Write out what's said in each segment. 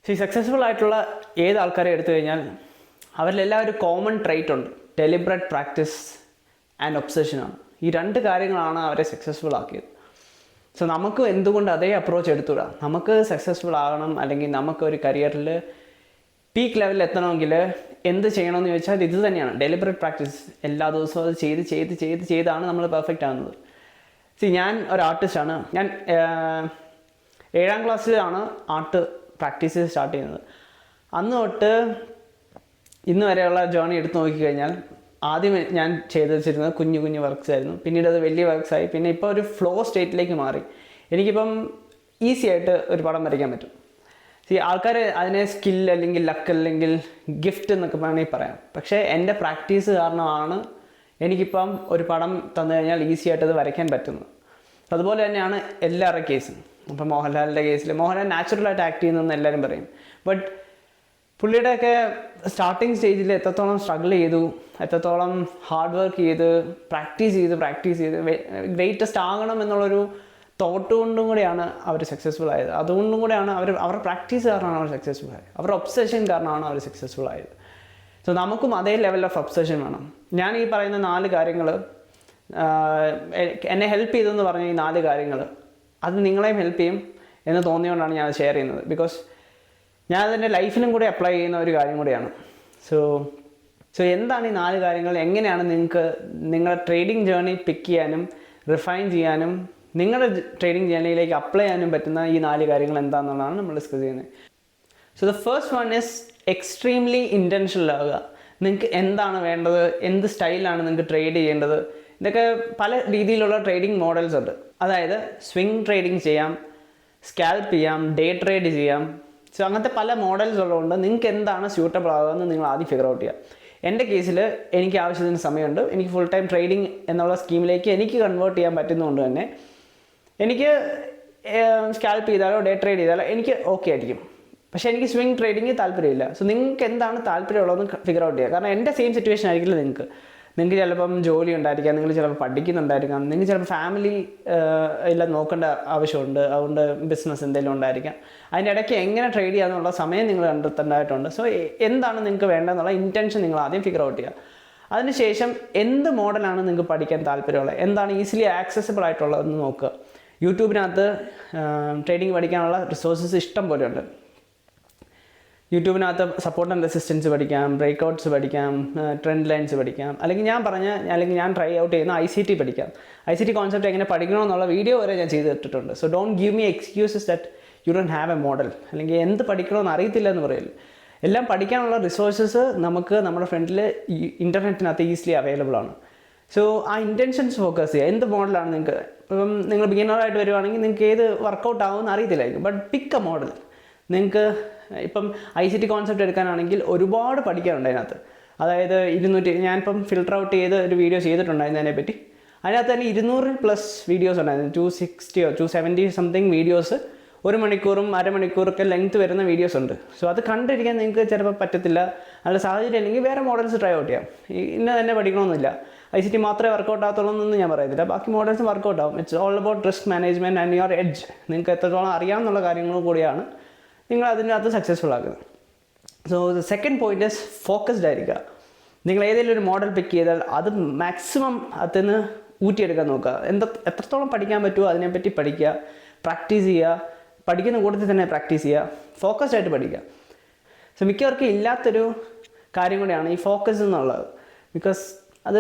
Successful ആയിട്ടുള്ള ഏത് ആൾക്കാരെ എടുത്തു കഴിഞ്ഞാൽ അവരിലെല്ലാവരും കോമൺ ട്രൈറ്റ് ഉണ്ട്. ഡെലിബറേറ്റ് പ്രാക്ടീസ് ആൻഡ് ഒബ്സഷനാണ്. ഈ രണ്ട് കാര്യങ്ങളാണ് അവരെ സക്സസ്ഫുൾ ആക്കിയത്. സോ നമുക്ക് എന്തുകൊണ്ട് അതേ അപ്രോച്ച് എടുത്തുകൂടാ? നമുക്ക് സക്സസ്ഫുൾ ആകണം, അല്ലെങ്കിൽ നമുക്ക് ഒരു കരിയറിൽ പീക്ക് ലെവലിൽ എത്തണമെങ്കിൽ എന്ത് ചെയ്യണമെന്ന് ചോദിച്ചാൽ ഇത് തന്നെയാണ്, ഡെലിബറേറ്റ് പ്രാക്ടീസ്. എല്ലാ ദിവസവും അത് ചെയ്താണ് നമ്മൾ പെർഫെക്റ്റ് ആകുന്നത്. ഞാൻ ഒരു ആർട്ടിസ്റ്റാണ്. ഞാൻ 7ാം ക്ലാസ്സിലാണ് ആർട്ട് പ്രാക്ടീസ് സ്റ്റാർട്ട് ചെയ്യുന്നത്. അന്ന് തൊട്ട് ഇന്ന് വരെയുള്ള ജേർണി എടുത്ത് നോക്കിക്കഴിഞ്ഞാൽ ആദ്യം ഞാൻ ചെയ്ത് വെച്ചിരുന്നത് കുഞ്ഞു കുഞ്ഞു വർക്ക്സ് ആയിരുന്നു. പിന്നീട് അത് വലിയ വർക്ക്സായി. പിന്നെ ഇപ്പോൾ ഒരു ഫ്ലോ സ്റ്റേറ്റിലേക്ക് മാറി. എനിക്കിപ്പം ഈസി ആയിട്ട് ഒരു പടം വരയ്ക്കാൻ പറ്റും. ആൾക്കാർ അതിനെ സ്കിൽ അല്ലെങ്കിൽ ലക്ക് അല്ലെങ്കിൽ ഗിഫ്റ്റ് എന്നൊക്കെ വേണമെങ്കിൽ പറയാം. പക്ഷേ എൻ്റെ പ്രാക്ടീസ് കാരണമാണ് എനിക്കിപ്പം ഒരു പടം തന്നു കഴിഞ്ഞാൽ ഈസി ആയിട്ട് അത് വരയ്ക്കാൻ പറ്റുന്നത്. അതുപോലെ തന്നെയാണ് എല്ലാവരുടെ കേസും. ഇപ്പം മോഹൻലാലിൻ്റെ കേസിൽ മോഹൻലാൽ നാച്ചുറലായിട്ട് ആക്ട് ചെയ്യുന്നതെന്ന് എല്ലാവരും പറയും. ബട്ട് പുള്ളിയുടെയൊക്കെ സ്റ്റാർട്ടിങ് സ്റ്റേജിൽ എത്രത്തോളം സ്ട്രഗിൾ ചെയ്തു, എത്രത്തോളം ഹാർഡ് വർക്ക് ചെയ്ത് പ്രാക്ടീസ് ചെയ്ത് ഗ്രേറ്റസ്റ്റ് ആകണം എന്നുള്ളൊരു തോട്ട് കൊണ്ടും കൂടിയാണ് അവർ സക്സസ്ഫുൾ ആയത്. അതുകൊണ്ടും കൂടെയാണ് അവരുടെ പ്രാക്ടീസ് കാരണമാണ് അവർ സക്സസ്ഫുൾ ആയത്. അവരുടെ ഒബ്സഷൻ കാരണമാണ് അവർ സക്സസ്ഫുൾ ആയത്. സോ നമുക്കും അതേ ലെവൽ ഓഫ് ഒബ്സഷൻ വേണം. ഞാൻ ഈ പറയുന്ന 4 കാര്യങ്ങൾ എന്നെ ഹെൽപ്പ് ചെയ്തെന്ന് പറഞ്ഞ ഈ 4 കാര്യങ്ങൾ അത് നിങ്ങളെയും ഹെൽപ്പ് ചെയ്യും എന്ന് തോന്നിയുകൊണ്ടാണ് ഞാൻ ഷെയർ ചെയ്യുന്നത്. ബിക്കോസ് ഞാൻ അതിൻ്റെ ലൈഫിലും കൂടി അപ്ലൈ ചെയ്യുന്ന ഒരു കാര്യം കൂടിയാണ്. സോ എന്താണ് ഈ 4 കാര്യങ്ങൾ? എങ്ങനെയാണ് നിങ്ങൾക്ക് നിങ്ങളുടെ ട്രേഡിംഗ് ജേർണി പിക്ക് ചെയ്യാനും റിഫൈൻ ചെയ്യാനും നിങ്ങളുടെ ട്രേഡിംഗ് ജേർണിയിലേക്ക് അപ്ലൈ ചെയ്യാനും പറ്റുന്ന ഈ 4 കാര്യങ്ങൾ എന്താണെന്നുള്ളതാണ് നമ്മൾ ഡിസ്കസ് ചെയ്യുന്നത്. So the first one is extremely intentional ആവുക. നിങ്ങൾക്ക് എന്താണ് വേണ്ടത്, എന്ത് സ്റ്റൈലാണ് നിങ്ങൾക്ക് ട്രേഡ് ചെയ്യേണ്ടത്. ഇതൊക്കെ പല രീതിയിലുള്ള ട്രേഡിംഗ് മോഡൽസ് ഉണ്ട്. അതായത് സ്വിംഗ് ട്രേഡിംഗ് ചെയ്യാം, സ്കാൽപ്പ് ചെയ്യാം, ഡേ ട്രേഡ് ചെയ്യാം. സോ അങ്ങനത്തെ പല മോഡൽസ് ഉള്ളതുകൊണ്ട് നിങ്ങൾക്ക് എന്താണ് സ്യൂട്ടബിൾ ആകുകയെന്ന് നിങ്ങൾ ആദ്യം ഫിഗർ ഔട്ട് ചെയ്യുക. എൻ്റെ കേസിൽ എനിക്ക് ആവശ്യത്തിന് സമയമുണ്ട്. എനിക്ക് ഫുൾ ടൈം ട്രേഡിംഗ് എന്നുള്ള സ്കീമിലേക്ക് എനിക്ക് കൺവേർട്ട് ചെയ്യാൻ പറ്റുന്നതുകൊണ്ട് തന്നെ എനിക്ക് സ്കാൽപ്പ് ചെയ്താലോ ഡേ ട്രേഡ് ചെയ്താലോ എനിക്ക് ഓക്കെ ആയിരിക്കും. പക്ഷേ എനിക്ക് സ്വിംഗ് ട്രേഡിങ് താല്പര്യമില്ല. സോ നിങ്ങൾക്ക് എന്താണ് താല്പര്യമുള്ളതെന്ന് ഫിഗർ ഔട്ട് ചെയ്യുക. കാരണം എൻ്റെ സെയിം സിറ്റുവേഷൻ ആയിരിക്കില്ല നിങ്ങൾക്ക് ചിലപ്പം ജോലി ഉണ്ടായിരിക്കാം, നിങ്ങൾ ചിലപ്പോൾ പഠിക്കുന്നുണ്ടായിരിക്കാം, നിങ്ങൾക്ക് ചിലപ്പോൾ ഫാമിലി എല്ലാം നോക്കേണ്ട ആവശ്യമുണ്ട്, അതുകൊണ്ട് ബിസിനസ് എന്തെങ്കിലും ഉണ്ടായിരിക്കാം. അതിൻ്റെ ഇടയ്ക്ക് എങ്ങനെ ട്രേഡ് ചെയ്യാമെന്നുള്ള സമയം നിങ്ങൾ കണ്ടെത്തേണ്ടതായിട്ടുണ്ട്. സോ എന്താണ് നിങ്ങൾക്ക് വേണ്ടതെന്നുള്ള ഇൻറ്റൻഷൻ നിങ്ങൾ ആദ്യം ഫിഗർ ഔട്ട് ചെയ്യുക. അതിനുശേഷം എന്ത് മോഡലാണ് നിങ്ങൾക്ക് പഠിക്കാൻ താല്പര്യമുള്ളത്, എന്താണ് ഈസിലി ആക്സസിബിൾ ആയിട്ടുള്ളതെന്ന് നോക്കുക. യൂട്യൂബിനകത്ത് ട്രേഡിംഗ് പഠിക്കാനുള്ള റിസോഴ്സസ് ഇഷ്ടം പോലെ ഉണ്ട്. യൂട്യൂബിനകത്ത് സപ്പോർട്ട് ആൻഡ് റെസിസ്റ്റൻസ് പഠിക്കാം, ബ്രേക്ക് ഔട്ട്സ് പഠിക്കാം, ട്രെൻഡ് ലൈൻസ് പഠിക്കാം, അല്ലെങ്കിൽ ഞാൻ ട്രൈ ഔട്ട് ചെയ്യുന്ന ICT പഠിക്കാം. ICT കോൺസെപ്റ്റ് എങ്ങനെ പഠിക്കണമെന്നുള്ള വീഡിയോ വരെ ഞാൻ ചെയ്തിട്ടുണ്ട്. So don't give me excuses that you don't have A model, അല്ലെങ്കിൽ എന്ത് പഠിക്കണമെന്ന് അറിയത്തില്ല എന്ന് പറയില്ല. എല്ലാം പഠിക്കാനുള്ള റിസോഴ്സസ് നമുക്ക് നമ്മുടെ ഫ്രണ്ടിൽ ഇൻ്റർനെറ്റിനകത്ത് ഈസിലി അവൈലബിൾ ആണ്. സോ ആ ഇൻറ്റൻഷൻസ് ഫോക്കസ് ചെയ്യുക. എന്ത് മോഡലാണ് നിങ്ങൾക്ക്, ഇപ്പം നിങ്ങൾ ബിഗിനറായിട്ട് വരുവാണെങ്കിൽ നിങ്ങൾക്ക് ഏത് വർക്കൗട്ട് ആകുമെന്ന് അറിയത്തില്ലായിരിക്കും. But pick a model. നിങ്ങൾക്ക് ഇപ്പം ICT കോൺസെപ്റ്റ് എടുക്കാനാണെങ്കിൽ ഒരുപാട് പഠിക്കാനുണ്ട് അതിനകത്ത്. അതായത് ഞാനിപ്പം ഫിൽട്ടർ ഔട്ട് ചെയ്ത് ഒരു വീഡിയോ ചെയ്തിട്ടുണ്ടായിരുന്നു അതിനെപ്പറ്റി. അതിനകത്ത് തന്നെ 200+ വീഡിയോസ് ഉണ്ടായിരുന്നു. 260 or 270 സംതിങ് വീഡിയോസ്, 1 മണിക്കൂറും അരമണിക്കൂറൊക്കെ ലെങ്ത് വരുന്ന വീഡിയോസ് ഉണ്ട്. സോ അത് കണ്ടിരിക്കാൻ നിങ്ങൾക്ക് ചിലപ്പോൾ പറ്റത്തില്ല. നല്ല സാഹചര്യം അല്ലെങ്കിൽ വേറെ മോഡൽസ് ട്രൈ ഔട്ട് ചെയ്യാം. ഇന്ന തന്നെ പഠിക്കണമെന്നില്ല. ICT മാത്രമേ വർക്കൗട്ട് ആകത്തുള്ളൂ എന്നൊന്നും ഞാൻ പറയത്തില്ല. ബാക്കി മോഡൽസ് വർക്കൗട്ട് ആവും. It's all about risk management and your edge. നിങ്ങൾക്ക് എത്രത്തോളം അറിയാമെന്നുള്ള കാര്യങ്ങളും കൂടിയാണ് നിങ്ങൾ അതിനകത്ത് സക്സസ്ഫുൾ ആകുന്നത്. So the second point is focused ആയിരിക്കുക. നിങ്ങൾ ഏതെങ്കിലും ഒരു മോഡൽ പിക്ക് ചെയ്താൽ അത് മാക്സിമം അതിന് ഊറ്റിയെടുക്കാൻ നോക്കുക. എത്രത്തോളം പഠിക്കാൻ പറ്റുമോ അതിനെപ്പറ്റി പഠിക്കുക, പ്രാക്ടീസ് ചെയ്യുക. പഠിക്കുന്ന കൂട്ടത്തിൽ തന്നെ പ്രാക്ടീസ് ചെയ്യുക, ഫോക്കസ്ഡ് ആയിട്ട് പഠിക്കുക. സോ മിക്കവർക്കും ഇല്ലാത്തൊരു കാര്യം കൂടിയാണ് ഈ ഫോക്കസ് എന്നുള്ളത്. ബിക്കോസ് അത്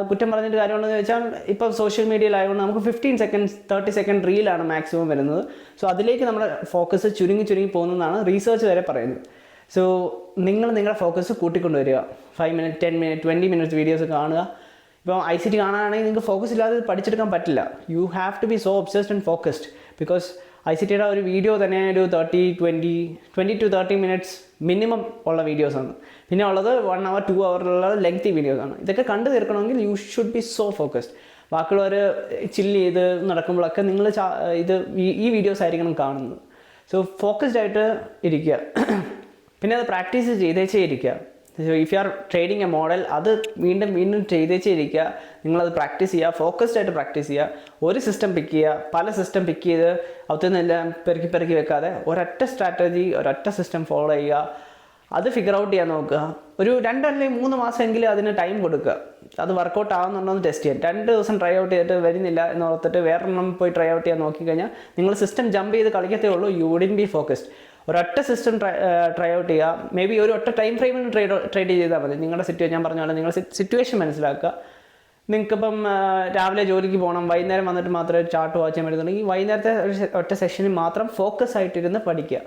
കുറ്റം പറഞ്ഞിട്ട് കാര്യമുണ്ടെന്ന് വെച്ചാൽ ഇപ്പോൾ സോഷ്യൽ മീഡിയയിലായതുകൊണ്ട് നമുക്ക് 15 seconds 30 second റീലാണ് മാക്സിമം വരുന്നത്. സോ അതിലേക്ക് നമ്മുടെ ഫോക്കസ് ചുരുങ്ങി പോകുന്നതാണ് റീസേർച്ച് വരെ പറയുന്നത്. സോ നിങ്ങളുടെ ഫോക്കസ് കൂട്ടിക്കൊണ്ടുവരിക. 5 minutes 10 minutes 20 minutes വീഡിയോസ് കാണുക. ഇപ്പോൾ ICT കാണാനാണെങ്കിൽ നിങ്ങൾക്ക് ഫോക്കസ് ഇല്ലാതെ പഠിച്ചെടുക്കാൻ പറ്റില്ല. You have to be so obsessed and focused. Because ICTയുടെ ഒരു വീഡിയോ തന്നെ ഒരു 20 to 30 minutes മിനിമം ഉള്ള വീഡിയോസാണ്. പിന്നെ ഉള്ളത് 1 hour 2 hour ലെങ്തി വീഡിയോസാണ്. ഇതൊക്കെ കണ്ടു തീർക്കണമെങ്കിൽ you should be so focused. ബാക്കിയുള്ളവർ ചില്ല് ചെയ്ത് നടക്കുമ്പോഴൊക്കെ നിങ്ങൾ ഈ വീഡിയോസ് ആയിരിക്കണം കാണുന്നത്. സോ ഫോക്കസ്ഡ് ആയിട്ട് ഇരിക്കുക. പിന്നെ അത് പ്രാക്ടീസ് ചെയ്തേച്ചേ ഇരിക്കുക. If you are trading A model, അത് വീണ്ടും വീണ്ടും ചെയ്തേച്ചിരിക്കുക, നിങ്ങളത് പ്രാക്ടീസ് ചെയ്യുക, ഫോക്കസ്ഡ് ആയിട്ട് പ്രാക്ടീസ് ചെയ്യുക. ഒരു സിസ്റ്റം പിക്ക് ചെയ്യുക, പല സിസ്റ്റം പിക്ക് ചെയ്ത് അകത്തുനിന്നെല്ലാം പെറുക്കി വെക്കാതെ ഒരൊറ്റ സ്ട്രാറ്റജി, ഒരൊറ്റ സിസ്റ്റം ഫോളോ ചെയ്യുക. അത് ഫിഗർ ഔട്ട് ചെയ്യാൻ നോക്കുക. ഒരു 2 അല്ലെങ്കിൽ 3 മാസമെങ്കിലും അതിന് ടൈം കൊടുക്കുക. അത് വർക്കൗട്ട് ആവുന്നുണ്ടോ എന്ന് ടെസ്റ്റ് ചെയ്യാം. 2 ദിവസം ട്രൈ ഔട്ട് ചെയ്തിട്ട് വരുന്നില്ല എന്ന് ഓർത്തിട്ട് വേറൊരെണ്ണം പോയി ട്രൈ ഔട്ട് ചെയ്യാൻ നോക്കിക്കഴിഞ്ഞാൽ നിങ്ങൾ സിസ്റ്റം ജമ്പ് ചെയ്ത് കളിക്കത്തേ ഉള്ളൂ. You wouldn't be focused. ഒരൊറ്റ സിസ്റ്റം ട്രൈ ഔട്ട് ചെയ്യുക. മേ ബി ഒരു ഒറ്റ ടൈം ഫ്രെയിമിൽ ട്രേഡ് ചെയ്താൽ മതി. നിങ്ങളുടെ സിറ്റുവേഷൻ, ഞാൻ പറഞ്ഞ പോലെ നിങ്ങളുടെ സിറ്റുവേഷൻ മനസ്സിലാക്കുക. നിങ്ങൾക്കിപ്പം രാവിലെ ജോലിക്ക് പോകണം, വൈകുന്നേരം വന്നിട്ട് മാത്രമേ ചാർട്ട് വാച്ച് ചെയ്യാൻ പറ്റുന്നുണ്ടെങ്കിൽ വൈകുന്നേരത്തെ ഒറ്റ സെഷനിൽ മാത്രം ഫോക്കസ് ആയിട്ടിരുന്ന് പഠിക്കുക.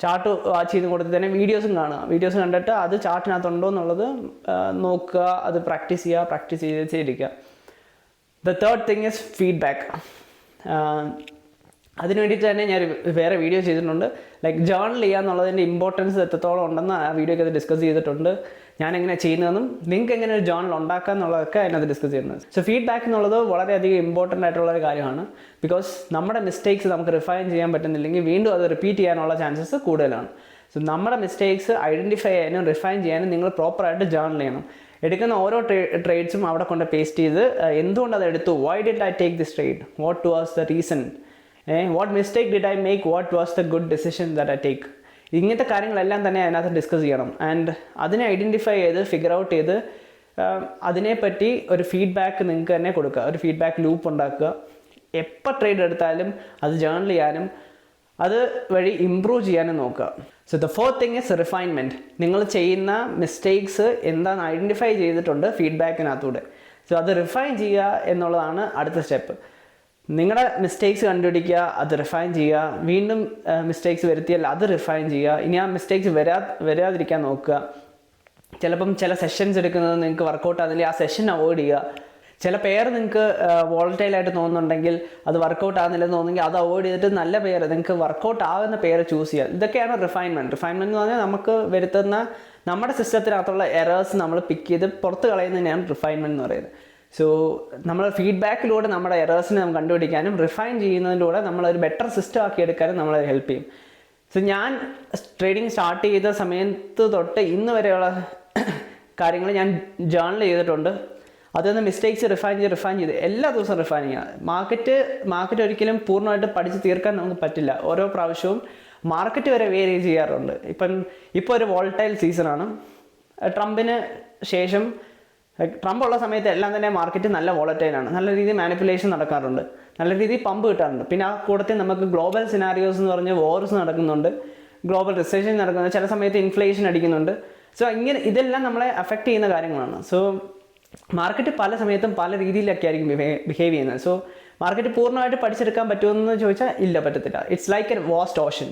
ചാർട്ട് വാച്ച് ചെയ്ത് കൊടുത്ത് തന്നെ വീഡിയോസും കാണുക. വീഡിയോസ് കണ്ടിട്ട് അത് ചാർട്ടിനകത്തുണ്ടോ എന്നുള്ളത് നോക്കുക, അത് പ്രാക്ടീസ് ചെയ്തിരിക്കുക. The third thing is feedback. അതിന് വേണ്ടിയിട്ട് തന്നെ ഞാൻ വേറെ വീഡിയോ ചെയ്തിട്ടുണ്ട്. ലൈക്ക് ജേർണൽ ചെയ്യുക എന്നുള്ളതിൻ്റെ ഇമ്പോർട്ടൻസ് എത്രത്തോളം ഉണ്ടെന്ന് ആ വീഡിയോയ്ക്ക് അത് ഡിസ്കസ് ചെയ്തിട്ടുണ്ട്. ഞാൻ എങ്ങനെ ചെയ്യുന്നതെന്നും നിങ്ങൾക്ക് എങ്ങനെ ഒരു ജേർണൽ ഉണ്ടാക്കുക എന്നുള്ളതൊക്കെ അതിനകത്ത് ഡിസ്കസ് ചെയ്യുന്നത്. സോ ഫീഡ്ബാക്ക് എന്നുള്ളത് വളരെയധികം ഇമ്പോർട്ടൻ്റ് ആയിട്ടുള്ള ഒരു കാര്യമാണ്. ബിക്കോസ് നമ്മുടെ മിസ്റ്റേക്സ് നമുക്ക് റിഫൈൻ ചെയ്യാൻ പറ്റുന്നില്ലെങ്കിൽ വീണ്ടും അത് റിപ്പീറ്റ് ചെയ്യാനുള്ള ചാൻസസ് കൂടുതലാണ്. സോ നമ്മുടെ മിസ്റ്റേക്സ് ഐഡൻറ്റിഫൈ ചെയ്യാനും റിഫൈൻ ചെയ്യാനും നിങ്ങൾ പ്രോപ്പറായിട്ട് ജേർണൽ ചെയ്യണം. എടുക്കുന്ന ഓരോ ട്രേഡ്സും അവിടെ കൊണ്ട് പേസ്റ്റ് ചെയ്ത് എന്തുകൊണ്ട് അത് എടുത്തു, why did I take this trade, what was the reason, what mistake did I make, what was the good decision that I take. ഇങ്ങനത്തെ കാര്യങ്ങളെല്ലാം തന്നെ അതിനകത്ത് ഡിസ്കസ് ചെയ്യണം. ആൻഡ് അതിനെ ഐഡൻറ്റിഫൈ ചെയ്ത് ഫിഗർ ഔട്ട് ചെയ്ത് അതിനെപ്പറ്റി ഒരു ഫീഡ്ബാക്ക് നിങ്ങൾക്ക് തന്നെ കൊടുക്കുക. ഒരു ഫീഡ്ബാക്ക് ലൂപ്പ് ഉണ്ടാക്കുക. എപ്പോൾ ട്രേഡ് എടുത്താലും അത് ജേർണൽ ചെയ്യാനും അത് വഴി ഇമ്പ്രൂവ് ചെയ്യാനും നോക്കുക. So the fourth thing is refinement. നിങ്ങൾ ചെയ്യുന്ന മിസ്റ്റേക്സ് എന്താണെന്ന് ഐഡൻറ്റിഫൈ ചെയ്തിട്ടുണ്ട് ഫീഡ്ബാക്കിനകത്തൂടെ. സോ അത് റിഫൈൻ ചെയ്യുക എന്നുള്ളതാണ് അടുത്ത സ്റ്റെപ്പ്. നിങ്ങളുടെ മിസ്റ്റേക്സ് കണ്ടുപിടിക്കുക, അത് റിഫൈൻ ചെയ്യുക. വീണ്ടും മിസ്റ്റേക്സ് വരുത്തിയാൽ അത് റിഫൈൻ ചെയ്യുക. ഇനി ആ മിസ്റ്റേക്സ് വരാതിരിക്കാൻ നോക്കുക. ചിലപ്പം ചില സെഷൻസ് എടുക്കുന്നത് നിങ്ങൾക്ക് വർക്കൗട്ട് ആകുന്നില്ല, ആ സെഷൻ അവോയ്ഡ് ചെയ്യുക. ചില പെയർ നിങ്ങൾക്ക് വോളറ്റൈലായിട്ട് തോന്നുന്നുണ്ടെങ്കിൽ, അത് വർക്കൗട്ട് ആകുന്നില്ലെന്ന് തോന്നുന്നെങ്കിൽ അത് അവോയ്ഡ് ചെയ്തിട്ട് നല്ല പെയർ, നിങ്ങൾക്ക് വർക്കൗട്ട് ആകുന്ന പെയർ ചൂസ് ചെയ്യുക. ഇതൊക്കെയാണ് റിഫൈൻമെൻറ്റ്. റിഫൈൻമെൻറ്റ് എന്ന് പറഞ്ഞാൽ നമുക്ക് വരുത്തുന്ന നമ്മുടെ സിസ്റ്റത്തിനകത്തുള്ള എറേഴ്സ് നമ്മൾ പിക്ക് ചെയ്ത് പുറത്ത് കളയുന്നതിനെയാണ് റിഫൈൻമെൻറ്റ് എന്ന് പറയുന്നത്. സോ നമ്മൾ ഫീഡ്ബാക്കിലൂടെ നമ്മുടെ എറേഴ്സിനെ നമുക്ക് കണ്ടുപിടിക്കാനും റിഫൈൻ ചെയ്യുന്നതിലൂടെ നമ്മളൊരു ബെറ്റർ സിസ്റ്റം ആക്കി എടുക്കാനും നമ്മളത് ഹെൽപ്പ് ചെയ്യും. സോ ഞാൻ ട്രേഡിങ് സ്റ്റാർട്ട് ചെയ്ത സമയത്ത് തൊട്ട് ഇന്ന് വരെയുള്ള കാര്യങ്ങൾ ഞാൻ ജേർണൽ ചെയ്തിട്ടുണ്ട്. അതൊന്ന് മിസ്റ്റേക്സ് റിഫൈൻ ചെയ്ത് എല്ലാ ദിവസവും റിഫൈൻ ചെയ്യുക. മാർക്കറ്റ് ഒരിക്കലും പൂർണ്ണമായിട്ട് പഠിച്ച് തീർക്കാൻ നമുക്ക് പറ്റില്ല. ഓരോ പ്രാവശ്യവും മാർക്കറ്റ് വരെ വേരി ചെയ്യാറുണ്ട്. ഇപ്പോൾ ഒരു വോൾട്ടൈൽ സീസണാണ്. ട്രംപിന് ശേഷം ട്രംപ് ഉള്ള സമയത്ത് എല്ലാം തന്നെ മാർക്കറ്റ് നല്ല വോളറ്റൈലാണ്. നല്ല രീതിയിൽ മാനിപ്പുലേഷൻ നടക്കാറുണ്ട്, നല്ല രീതിയിൽ പമ്പ് കിട്ടാറുണ്ട്. പിന്നെ ആ കൂട്ടത്തിൽ നമുക്ക് ഗ്ലോബൽ സിനാരിയോസ് എന്ന് പറഞ്ഞ് വോർസ് നടക്കുന്നുണ്ട്, ഗ്ലോബൽ റിസഷൻ നടക്കുന്നുണ്ട്, ചില സമയത്ത് ഇൻഫ്ലേഷൻ അടിക്കുന്നുണ്ട്. സോ ഇതെല്ലാം നമ്മളെ അഫക്റ്റ് ചെയ്യുന്ന കാര്യങ്ങളാണ്. സോ മാർക്കറ്റ് പല സമയത്തും പല രീതിയിലൊക്കെ ആയിരിക്കും ബിഹേവ് ചെയ്യുന്നത്. സോ മാർക്കറ്റ് പൂർണ്ണമായിട്ട് പഠിച്ചെടുക്കാൻ പറ്റുമെന്ന് ചോദിച്ചാൽ ഇല്ല, പറ്റത്തില്ല. It's like a vast ocean.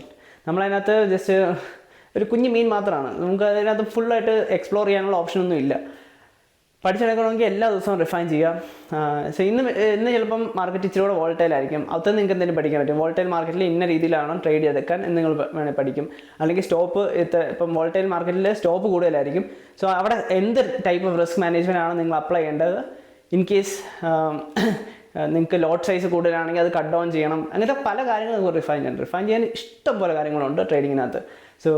നമ്മളതിനകത്ത് ജസ്റ്റ് ഒരു കുഞ്ഞു മീൻ മാത്രമാണ്. നമുക്ക് അതിനകത്ത് ഫുള്ളായിട്ട് എക്സ്പ്ലോർ ചെയ്യാനുള്ള ഓപ്ഷനൊന്നും ഇല്ല. പഠിച്ചെടുക്കണമെങ്കിൽ എല്ലാ ദിവസവും റിഫൈൻ ചെയ്യുക. സോ ഇന്ന് ചിലപ്പം മാർക്കറ്റ് ഇച്ചിരി കൂടെ വോൾട്ടൈലായിരിക്കും. അത് നിങ്ങൾക്ക് എന്തെങ്കിലും പഠിക്കാൻ പറ്റും. വോൾട്ടൈൽ മാർക്കറ്റിൽ ഇന്ന രീതിയിലാണ് ട്രേഡ് ചെയ്തെടുക്കാൻ എന്ന് നിങ്ങൾ വേണമെങ്കിൽ പഠിക്കും. അല്ലെങ്കിൽ ഇപ്പം വോൾട്ടൈൽ മാർക്കറ്റിൽ സ്റ്റോപ്പ് കൂടുതലായിരിക്കും. സോ അവിടെ എന്ത് ടൈപ്പ് ഓഫ് റിസ്ക് മാനേജ്മെൻറ്റ് ആണ് നിങ്ങൾ അപ്ലൈ ചെയ്യേണ്ടത്. ഇൻ കേസ് നിങ്ങൾക്ക് ലോട്ട് സൈസ് കൂടുതലാണെങ്കിൽ അത് കട്ട് ഡൗൺ ചെയ്യണം. അങ്ങനത്തെ പല കാര്യങ്ങളും നമുക്ക് റിഫൈൻ ചെയ്യാൻ ഇഷ്ടം പോലെ കാര്യങ്ങളുണ്ട് ട്രേഡിങ്ങിനകത്ത്. So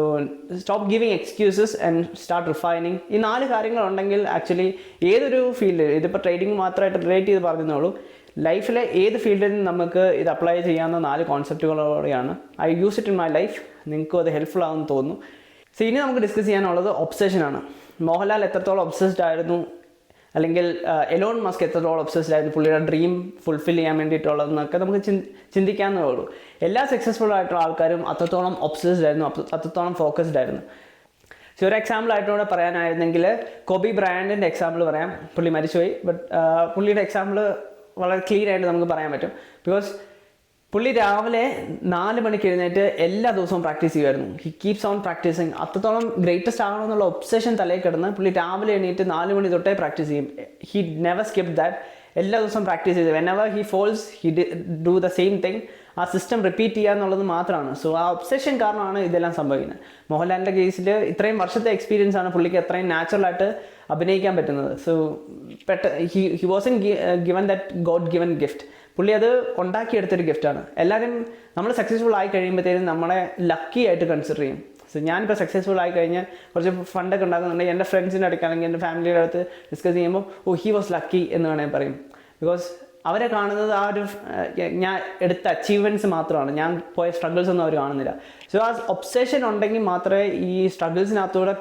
stop giving excuses and start refining. ഈ 4 കാര്യങ്ങളുണ്ടെങ്കിൽ ആക്ച്വലി ഏതൊരു ഫീൽഡിൽ, ഇതിപ്പോൾ ട്രേഡിങ് മാത്രമായിട്ട് റിലേറ്റ് ചെയ്ത് പറഞ്ഞതേ ലൈഫിലെ ഏത് ഫീൽഡിലും നമുക്ക് ഇത് അപ്ലൈ ചെയ്യാവുന്ന 4 കോൺസെപ്റ്റുകളോടെയാണ്. I use it in my life. നിങ്ങൾക്കും അത് ഹെൽപ്ഫുൾ ആകുമെന്ന് തോന്നുന്നു. സോ ഇനി നമുക്ക് ഡിസ്കസ് ചെയ്യാനുള്ളത് ഒബ്സഷനാണ്. മോഹൻലാൽ എത്രത്തോളം ഒബ്സസ്ഡ് ആയിരുന്നു, അല്ലെങ്കിൽ എലോൺ മസ്ക് എത്രത്തോളം ഒബ്സസ്ഡ് ആയിരുന്നു പുള്ളിയുടെ ഡ്രീം ഫുൾഫിൽ ചെയ്യാൻ വേണ്ടിയിട്ടുള്ളതെന്നൊക്കെ നമുക്ക് ചിന്തിക്കാവുന്നതേ ഉള്ളൂ. എല്ലാ സക്സസ്ഫുൾ ആയിട്ടുള്ള ആൾക്കാരും അത്രത്തോളം ഒബ്സസ്ഡ് ആയിരുന്നു, അത്രത്തോളം ഫോക്കസ്ഡ് ആയിരുന്നു. സോ ഒരു എക്സാമ്പിൾ ആയിട്ടൂടെ പറയാനായിരുന്നെങ്കിൽ കോബി ബ്രയാൻറ്റിൻ്റെ എക്സാമ്പിൾ പറയാം. പുള്ളി മരിച്ചുപോയി, ബട്ട് പുള്ളിയുടെ എക്സാമ്പിൾ വളരെ ക്ലിയർ ആയിട്ട് നമുക്ക് പറയാൻ പറ്റും. ബിക്കോസ് പുള്ളി രാവിലെ 4 മണിക്ക് എഴുന്നേറ്റ് എല്ലാ ദിവസവും പ്രാക്ടീസ് ചെയ്യുമായിരുന്നു. He keeps on practising. അത്രത്തോളം ഗ്രേറ്റസ്റ്റ് ആകണമെന്നുള്ള ഒബ്സഷൻ തലയിൽ കിടന്ന് പുള്ളി രാവിലെ എണീറ്റ് 4 മണി തൊട്ടേ പ്രാക്ടീസ് ചെയ്യും. He never skip that. എല്ലാ ദിവസവും പ്രാക്ടീസ് ചെയ്ത് whenever he falls he do the same thing. ആ സിസ്റ്റം റിപ്പീറ്റ് ചെയ്യുക എന്നുള്ളത് മാത്രമാണ്. സോ ആ ഒബ്സഷൻ കാരണമാണ് ഇതെല്ലാം സംഭവിക്കുന്നത്. മോഹൻലാലിൻ്റെ കേസിൽ ഇത്രയും വർഷത്തെ എക്സ്പീരിയൻസ് ആണ് പുള്ളിക്ക് അത്രയും നാച്ചുറലായിട്ട് അഭിനയിക്കാൻ പറ്റുന്നത്. So he Vasan given that God given gift. പുള്ളി അത് ഉണ്ടാക്കിയെടുത്തൊരു ഗിഫ്റ്റാണ്. എല്ലാവരും നമ്മൾ സക്സസ്ഫുൾ ആയി കഴിയുമ്പോഴത്തേനും നമ്മളെ ലക്കി ആയിട്ട് കൺസിഡർ ചെയ്യും. സോ ഞാനിപ്പോൾ സക്സസ്ഫുൾ ആയി കഴിഞ്ഞാൽ കുറച്ച് ഫണ്ടൊക്കെ ഉണ്ടാക്കുന്നുണ്ടെങ്കിൽ എൻ്റെ ഫ്രണ്ട്സിൻ്റെ അടുത്ത് അല്ലെങ്കിൽ എൻ്റെ ഫാമിലിയുടെ അടുത്ത് ഡിസ്കസ് ചെയ്യുമ്പോൾ ഹി വാസ് ലക്കി എന്ന് വേണമെങ്കിൽ പറയും. ബിക്കോസ് അവരെ കാണുന്നത് ആ ഒരു ഞാൻ എടുത്ത അച്ചീവ്മെൻറ്റ്സ് മാത്രമാണ്, ഞാൻ പോയ സ്ട്രഗിൾസ് ഒന്നും അവർ കാണുന്നില്ല. സോ ആ ഒബ്സഷൻ ഉണ്ടെങ്കിൽ മാത്രമേ ഈ സ്ട്രഗിൾസിനകത്തൂടെ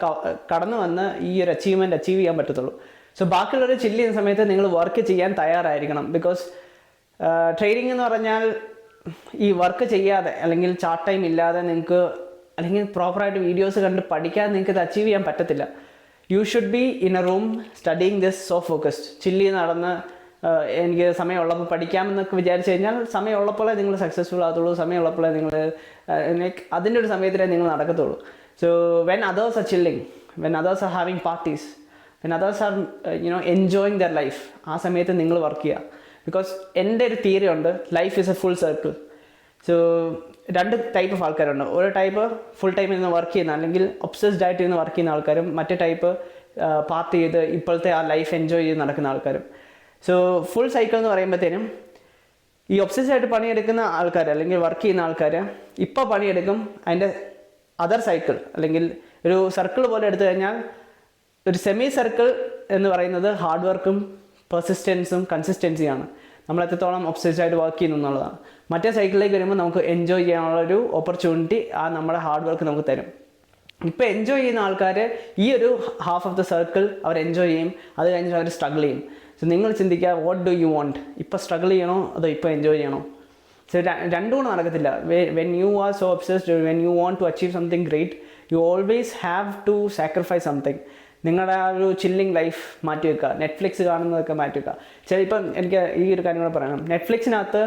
കടന്നു വന്ന് ഈ ഒരു അച്ചീവ്മെൻറ്റ് അച്ചീവ് ചെയ്യാൻ പറ്റത്തുള്ളൂ. സോ ബാക്കിയുള്ളവർ ചില്ല് ചെയ്യുന്ന സമയത്ത് നിങ്ങൾ വർക്ക് ചെയ്യാൻ തയ്യാറായിരിക്കണം. ബിക്കോസ് ട്രേഡിംഗ് എന്ന് പറഞ്ഞാൽ ഈ വർക്ക് ചെയ്യാതെ അല്ലെങ്കിൽ ചാർട്ട് ടൈം ഇല്ലാതെ നിങ്ങൾക്ക് അല്ലെങ്കിൽ പ്രോപ്പറായിട്ട് വീഡിയോസ് കണ്ട് പഠിക്കാതെ നിങ്ങൾക്ക് ഇത് അച്ചീവ് ചെയ്യാൻ പറ്റത്തില്ല. U should be in A room studying this so focused. Chilli നടന്ന് എനിക്ക് സമയമുള്ളപ്പോൾ പഠിക്കാമെന്നൊക്കെ വിചാരിച്ചു കഴിഞ്ഞാൽ സമയമുള്ളപ്പോഴേ നിങ്ങൾ സക്സസ്ഫുൾ ആകത്തുള്ളൂ, സമയമുള്ളപ്പോഴേ നിങ്ങൾ അതിൻ്റെ ഒരു സമയത്തിലേ നിങ്ങൾ നടക്കത്തുള്ളൂ. So when others are chilling, when others are having parties, when others are enjoying their life, ആ സമയത്ത് നിങ്ങൾ വർക്ക് ചെയ്യുക. ബിക്കോസ് എൻ്റെ ഒരു തിയറി ഉണ്ട്, life is A full circle. So 2 type of ആൾക്കാരുണ്ട്. ഒരു ടൈപ്പ് ഫുൾ ടൈമിൽ നിന്ന് വർക്ക് ചെയ്യുന്ന അല്ലെങ്കിൽ ഒബ്സസ്ഡ് ആയിട്ട് നിന്ന് വർക്ക് ചെയ്യുന്ന ആൾക്കാരും, മറ്റേ ടൈപ്പ് പാർട്ട് ചെയ്ത് ഇപ്പോഴത്തെ ആ ലൈഫ് എൻജോയ് ചെയ്ത് നടക്കുന്ന ആൾക്കാരും. സോ ഫുൾ സൈക്കിൾ എന്ന് പറയുമ്പോഴത്തേനും ഈ ഒബ്സസ്ഡ് ആയിട്ട് പണിയെടുക്കുന്ന ആൾക്കാർ അല്ലെങ്കിൽ വർക്ക് ചെയ്യുന്ന ആൾക്കാർ ഇപ്പോൾ പണിയെടുക്കും. അതിൻ്റെ അതർ സൈക്കിൾ അല്ലെങ്കിൽ ഒരു സർക്കിൾ പോലെ എടുത്തു കഴിഞ്ഞാൽ ഒരു സെമി സർക്കിൾ എന്ന് പറയുന്നത് ഹാർഡ് വർക്കും പെർസിസ്റ്റൻസും കൺസിസ്റ്റൻസിയാണ്. നമ്മൾ എത്രത്തോളം ഒബ്സസ്ഡ് ആയിട്ട് വർക്ക് ചെയ്യുന്നു എന്നുള്ളതാണ്. മറ്റേ സൈക്കിളിലേക്ക് വരുമ്പോൾ നമുക്ക് എൻജോയ് ചെയ്യാനുള്ളൊരു ഓപ്പർച്യൂണിറ്റി ആ നമ്മുടെ ഹാർഡ് വർക്ക് നമുക്ക് തരും. ഇപ്പോൾ എൻജോയ് ചെയ്യുന്ന ആൾക്കാർ ഈ ഒരു ഹാഫ് ഓഫ് ദ സർക്കിൾ അവർ എൻജോയ് ചെയ്യും, അത് കഴിഞ്ഞിട്ട് അവർ സ്ട്രഗിൾ ചെയ്യും. സോ നിങ്ങൾ ചിന്തിക്കുക, വാട്ട് ഡു യു വാണ്ട്? ഇപ്പോൾ സ്ട്രഗിൾ ചെയ്യണോ അതോ ഇപ്പോൾ എൻജോയ് ചെയ്യണോ? സോ രണ്ടും കൂടെ നടക്കത്തില്ല. When you are so obsessed, when you want to achieve something great, you always have to sacrifice something. നിങ്ങളുടെ ആ ഒരു ചില്ലിങ് ലൈഫ് മാറ്റി വെക്കുക, നെറ്റ്ഫ്ലിക്സ് കാണുന്നതൊക്കെ മാറ്റി വെക്കുക. ചിലപ്പം എനിക്ക് ഈ ഒരു കാര്യം കൂടെ പറയണം. നെറ്റ്ഫ്ലിക്സിനകത്ത്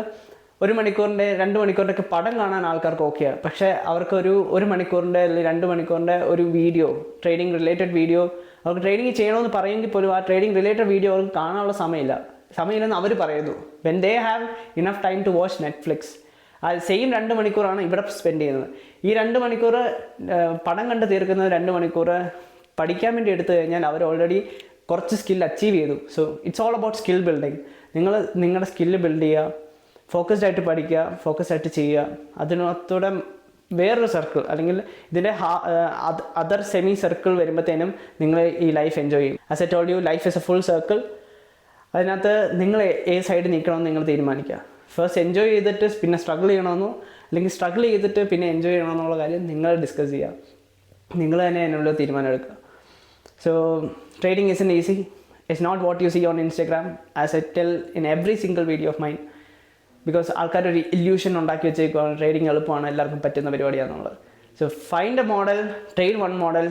1 മണിക്കൂറിൻ്റെ 2 മണിക്കൂറിൻ്റെ ഒക്കെ പടം കാണാൻ ആൾക്കാർക്ക് ഓക്കെയാണ്. പക്ഷേ അവർക്കൊരു 1 മണിക്കൂറിൻ്റെ അല്ലെങ്കിൽ 2 മണിക്കൂറിൻ്റെ ഒരു വീഡിയോ, ട്രേഡിംഗ് റിലേറ്റഡ് വീഡിയോ, അവർക്ക് ട്രേഡിംഗ് ചെയ്യണമെന്ന് പറയുമെങ്കിൽ പോലും ആ ട്രേഡിംഗ് റിലേറ്റഡ് വീഡിയോ അവർക്ക് കാണാനുള്ള സമയമില്ലെന്ന് അവർ പറയുന്നു. When they have enough time to watch Netflix, ആ സെയിം 2 മണിക്കൂറാണ് ഇവിടെ സ്പെൻഡ് ചെയ്യുന്നത്. ഈ 2 മണിക്കൂർ പടം കണ്ട് തീർക്കുന്നത് 2 മണിക്കൂർ പഠിക്കാൻ വേണ്ടി എടുത്തു കഴിഞ്ഞാൽ അവർ ഓൾറെഡി കുറച്ച് സ്കിൽ അച്ചീവ് ചെയ്തു. So it's all about skill building. നിങ്ങൾ നിങ്ങളുടെ സ്കില്ല് ബിൽഡ് ചെയ്യുക, ഫോക്കസ്ഡ് ആയിട്ട് പഠിക്കുക, ഫോക്കസ്ഡ് ആയിട്ട് ചെയ്യുക. അതിനകത്തൂടെ വേറൊരു സർക്കിൾ അല്ലെങ്കിൽ ഇതിൻ്റെ അതർ സെമി സർക്കിൾ വരുമ്പോഴത്തേനും നിങ്ങൾ ഈ ലൈഫ് എൻജോയ് ചെയ്യും. As A told you, life is A full circle. അതിനകത്ത് നിങ്ങൾ ഏത് സൈഡ് നിൽക്കണമെന്ന് നിങ്ങൾ തീരുമാനിക്കുക. ഫസ്റ്റ് എൻജോയ് ചെയ്തിട്ട് പിന്നെ സ്ട്രഗിൾ ചെയ്യണമെന്നോ അല്ലെങ്കിൽ സ്ട്രഗിൾ ചെയ്തിട്ട് പിന്നെ എൻജോയ് ചെയ്യണമെന്നുള്ള കാര്യം നിങ്ങൾ ഡിസ്കസ് ചെയ്യുക. നിങ്ങൾ തന്നെ അതിനുള്ള തീരുമാനം എടുക്കുക. So trading isn't easy. It's not what you see on Instagram, as I tell in every single video of mine. Because ആൾക്കാർ ഒരു ഇല്യൂഷൻ ഉണ്ടാക്കി വെച്ചേക്കുവാണ് ട്രേഡിങ് എളുപ്പമാണ്, എല്ലാവർക്കും പറ്റുന്ന പരിപാടിയാണെന്നുള്ളത്. So find a model, trade one model,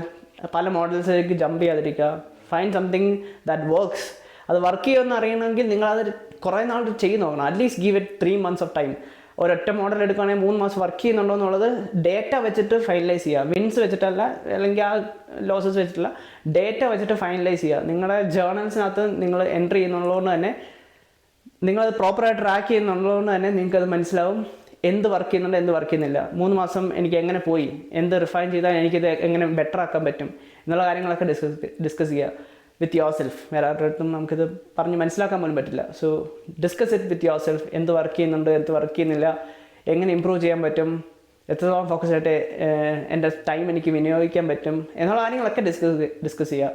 പല മോഡൽസിലേക്ക് ജമ്പ് ചെയ്യാതിരിക്കുക. Find something that works. അത് വർക്ക് ചെയ്യുമെന്ന് അറിയണമെങ്കിൽ നിങ്ങളത് കുറേ നാൾ ചെയ്ത് നോക്കണം. At least give it 3 months of time. ഒരൊറ്റ മോഡൽ എടുക്കുകയാണെങ്കിൽ 3 മാസം വർക്ക് ചെയ്യുന്നുണ്ടോ എന്നുള്ളത് ഡേറ്റ വെച്ചിട്ട് ഫൈനലൈസ് ചെയ്യുക. വിൻസ് വെച്ചിട്ടല്ല അല്ലെങ്കിൽ ആ ലോസസ് വെച്ചിട്ടല്ല, ഡേറ്റ വെച്ചിട്ട് ഫൈനലൈസ് ചെയ്യുക. നിങ്ങളുടെ ജേർണൽസിനകത്ത് നിങ്ങൾ എൻട്രി ചെയ്യുന്നുള്ളതുകൊണ്ട് തന്നെ, നിങ്ങളത് പ്രോപ്പറായിട്ട് ട്രാക്ക് ചെയ്യുന്നുള്ളതുകൊണ്ട് തന്നെ നിങ്ങൾക്കത് മനസ്സിലാവും എന്ത് വർക്ക് ചെയ്യുന്നുണ്ട്, എന്ത് വർക്ക് ചെയ്യുന്നില്ല. 3 മാസം എനിക്ക് എങ്ങനെ പോയി, എന്ത് റിഫൈൻ ചെയ്താൽ എനിക്കിത് എങ്ങനെ ബെറ്റർ ആക്കാൻ പറ്റും എന്നുള്ള കാര്യങ്ങളൊക്കെ ഡിസ്കസ് ചെയ്യുക വിത്ത് യുവർ സെൽഫ്. വേറെ ആരുടെടുത്തും നമുക്കിത് പറഞ്ഞ് മനസ്സിലാക്കാൻ പോലും പറ്റില്ല. So discuss it with your self. എന്ത് വർക്ക് ചെയ്യുന്നുണ്ട്, എന്ത് വർക്ക് ചെയ്യുന്നില്ല, എങ്ങനെ ഇമ്പ്രൂവ് ചെയ്യാൻ പറ്റും, എത്രത്തോളം ഫോക്കസ് ആയിട്ട് എൻ്റെ ടൈം എനിക്ക് വിനിയോഗിക്കാൻ പറ്റും എന്നുള്ള കാര്യങ്ങളൊക്കെ ഡിസ്കസ് ചെയ്യുക.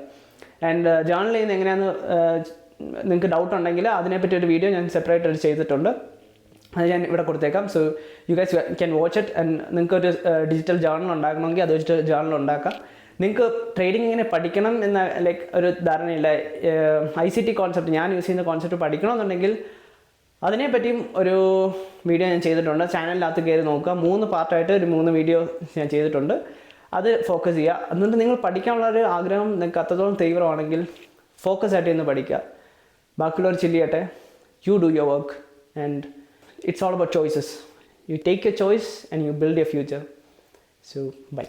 ആൻഡ് ജേർണൽ ചെയ്യുന്നത് എങ്ങനെയാണെന്ന് നിങ്ങൾക്ക് ഡൗട്ട് ഉണ്ടെങ്കിൽ അതിനെപ്പറ്റി ഒരു വീഡിയോ ഞാൻ സെപ്പറേറ്റ് ആയിട്ട് ചെയ്തിട്ടുണ്ട്. അത് ഞാൻ ഇവിടെ കൊടുത്തേക്കാം. So you guys can watch it. And നിങ്ങൾക്കൊരു ഡിജിറ്റൽ ജേർണൽ ഉണ്ടാക്കണമെങ്കിൽ അത് വെച്ചിട്ട് ജേർണൽ ഉണ്ടാക്കാം. നിങ്ങൾക്ക് ട്രേഡിംഗ് ഇങ്ങനെ പഠിക്കണം എന്ന ലൈക്ക് ഒരു ധാരണയില്ല. ICT കോൺസെപ്റ്റ്, ഞാൻ യൂസ് ചെയ്യുന്ന കോൺസെപ്റ്റ് പഠിക്കണമെന്നുണ്ടെങ്കിൽ അതിനെപ്പറ്റിയും ഒരു വീഡിയോ ഞാൻ ചെയ്തിട്ടുണ്ട്. ചാനലിനകത്ത് കയറി നോക്കുക. 3 പാർട്ടായിട്ട് ഒരു 3 വീഡിയോ ഞാൻ ചെയ്തിട്ടുണ്ട്. അത് ഫോക്കസ് ചെയ്യുക. എന്നിട്ട് നിങ്ങൾ പഠിക്കാനുള്ളൊരു ആഗ്രഹം നിങ്ങൾക്ക് അത്രത്തോളം തീവ്രമാണെങ്കിൽ ഫോക്കസ് ആയിട്ട് ഇന്ന് പഠിക്കുക. ബാക്കിയുള്ളവർ ചില്ലിയട്ടെ. You do your work and it's all about choices. You take your choice and you build your future. So by.